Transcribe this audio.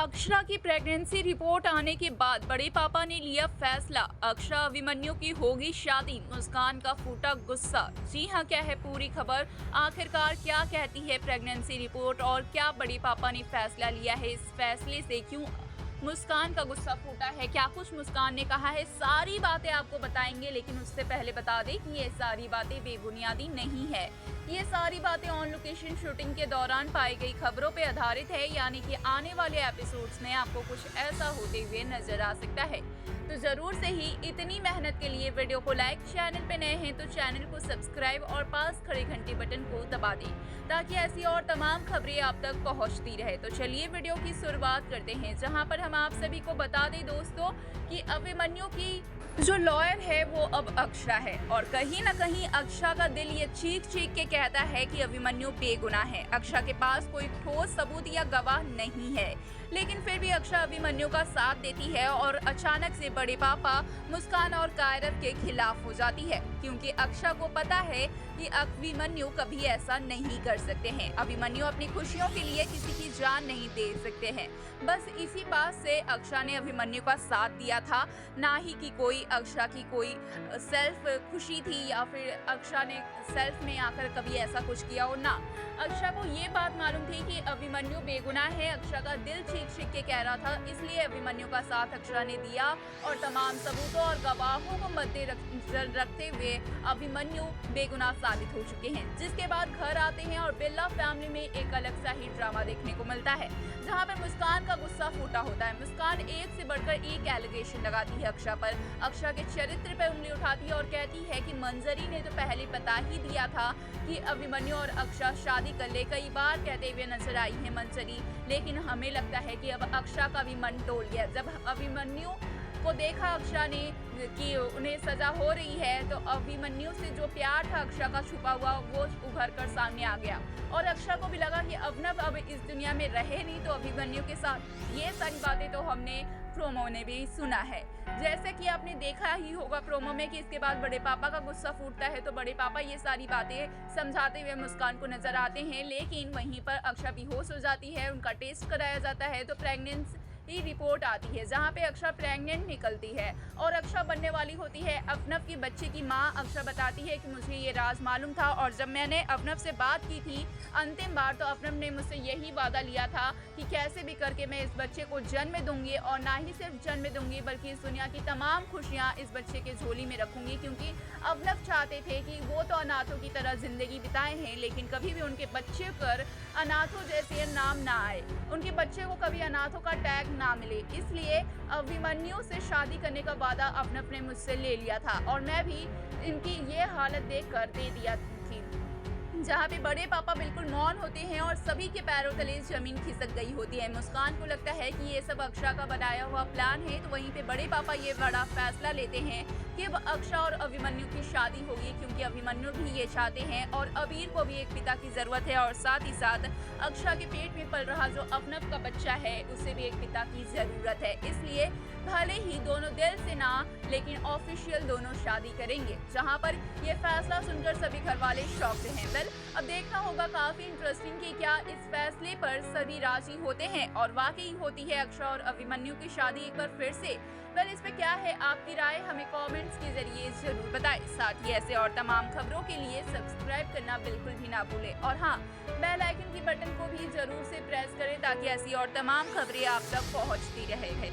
अक्षरा की pregnancy report आने के बाद बड़े पापा ने लिया फैसला। अक्षरा अभिमन्यु की होगी शादी, मुस्कान का फूटा गुस्सा। जी हां, क्या है पूरी खबर? आखिरकार क्या कहती है प्रेगनेंसी रिपोर्ट और क्या बड़े पापा ने फैसला लिया है? इस फैसले से क्यों मुस्कान का गुस्सा फूटा है? क्या कुछ मुस्कान ने कहा है? सारी बातें आपको बताएंगे, लेकिन उससे पहले बता दें कि ये सारी बातें बेबुनियादी नहीं है। ये सारी बातें ऑन लोकेशन शूटिंग के दौरान पाई गई खबरों पे आधारित है, यानी कि आने वाले एपिसोड्स में आपको कुछ ऐसा होते हुए नजर आ सकता है। तो जरूर से ही इतनी मेहनत के लिए वीडियो को लाइक, चैनल पे नए हैं तो चैनल को सब्सक्राइब और पास खड़े घंटी बटन को दबा दें, ताकि ऐसी और तमाम खबरें आप तक पहुंचती रहे। तो चलिए वीडियो की शुरुआत करते हैं, जहां पर हम आप सभी को बता दें दोस्तों कि अभिमन्यु की जो लॉयर है वो अब अक्षरा है, और कहीं ना कहीं अक्षरा का दिल ये चीख चीख के कहता है कि अभिमन्यु बेगुनाह है। अक्षरा के पास कोई ठोस सबूत या गवाह नहीं है, लेकिन फिर भी अक्षरा अभिमन्यु का साथ देती है और अचानक से बड़े पापा मुस्कान और कायरव के खिलाफ हो जाती है, क्योंकि अक्षरा को पता है कि अभिमन्यु कभी ऐसा नहीं कर सकते हैं। अभिमन्यु अपनी खुशियों के लिए किसी की जान नहीं दे सकते हैं। बस इसी बात से अक्षरा ने अभिमन्यु का साथ दिया था, ना ही कि कोई अक्षरा की कोई सेल्फ खुशी थी या फिर अक्षरा ने सेल्फ में आकर कभी ऐसा कुछ किया हो। ना, अक्षरा को ये बात मालूम थी कि अभिमन्यु बेगुनाह है। अक्षरा का दिल चीख चीख के कह रहा था, इसलिए अभिमन्यु का साथ अक्षरा ने दिया और तमाम सबूतों और गवाहों को मद्देनजर रखते हुए अभिमन्यु बेगुनाह साबित हो चुके हैं। जिसके बाद घर आते हैं और बिरला फैमिली में एक अलग सा ही ड्रामा देखने को मिलता है, जहाँ पर मुस्कान का गुस्सा फूटा होता है। मुस्कान एक से बढ़कर एक एलिगेशन लगाती है अक्षरा पर, अक्षरा के चरित्र पर उंगली उठाती है और कहती है कि मंजरी ने तो पहले बता ही दिया था कि अभिमन्यु और अक्षरा शादी कर ले। कई बार कहते हुए नजर आई है मंजरी, लेकिन हमें लगता है कि अब अक्षरा का भी मन डोल गया। जब अभिमन्यु को देखा अक्षरा ने कि उन्हें सजा हो रही है, तो अभिमन्यु से जो प्यार था अक्षरा का छुपा हुआ, वो उभर कर सामने आ गया और अक्षरा को भी लगा कि अभिनव अब इस दुनिया में रहे नहीं तो अभिमन्यु के साथ। ये सारी बातें तो हमने प्रोमो ने भी सुना है, जैसे कि आपने देखा ही होगा प्रोमो में कि इसके बाद बड़े पापा का गुस्सा फूटता है, तो बड़े पापा ये सारी बातें समझाते हुए मुस्कान को नजर आते हैं। लेकिन वहीं पर अक्षरा बेहोश हो जाती है, उनका टेस्ट कराया जाता है तो प्रेगनेंसी रिपोर्ट आती है, जहां पे अक्षरा प्रेग्नेंट निकलती है और अक्षरा बनने वाली होती है अभिनव की बच्चे की मां। अक्षरा बताती है कि मुझे ये राज मालूम था और जब मैंने अभिनव से बात की थी अंतिम बार, तो अभिनव ने मुझसे यही वादा लिया था कि कैसे भी करके मैं इस बच्चे को जन्म दूंगी, और ना ही सिर्फ जन्म दूंगी बल्कि इस दुनिया की तमाम खुशियां इस बच्चे के झोली में रखूंगी, क्योंकि अभिनव चाहते थे कि वो तो अनाथों की तरह जिंदगी बिताए हैं, लेकिन कभी भी उनके बच्चे पर अनाथों जैसे नाम ना आए, उनके बच्चे को कभी अनाथों का टैग ना मिले। इसलिए अभिमन्यु से शादी करने का वादा अभिनव ने मुझसे ले लिया था और मैं भी इनकी ये हालत देखकर दे दिया थी। जहाँ पे बड़े पापा बिल्कुल मौन होते हैं और सभी के पैरों तले जमीन खिसक गई होती है। मुस्कान को लगता है कि ये सब अक्षरा का बनाया हुआ प्लान है, तो वहीं पे बड़े पापा ये बड़ा फैसला लेते हैं कि अब अक्षरा और अभिमन्यु की शादी होगी, क्योंकि अभिमन्यु भी ये चाहते हैं और अबीर को भी एक पिता की जरूरत है, और साथ ही साथ अक्षरा के पेट में पल रहा जो अभिनव का बच्चा है उसे भी एक पिता की जरूरत है। इसलिए भले ही दोनों दिल से ना, लेकिन ऑफिशियल दोनों शादी करेंगे। जहां पर ये फैसला सुनकर सभी घर वाले शॉक्ड हैं। वेल, अब देखना होगा काफी इंटरेस्टिंग कि क्या इस फैसले पर सभी राजी होते हैं और वाकई होती है अक्षरा और अभिमन्यु की शादी एक बार फिर से। वेल, इस पे क्या है आपकी राय, हमें कमेंट्स के जरिए जरूर बताएं। साथ ही ऐसे और तमाम खबरों के लिए सब्सक्राइब करना बिल्कुल भी ना भूलें, और हाँ, बेल आइकन की बटन को भी जरूर से प्रेस करें, ताकि ऐसी और तमाम खबरें आप तक पहुंचती रहे।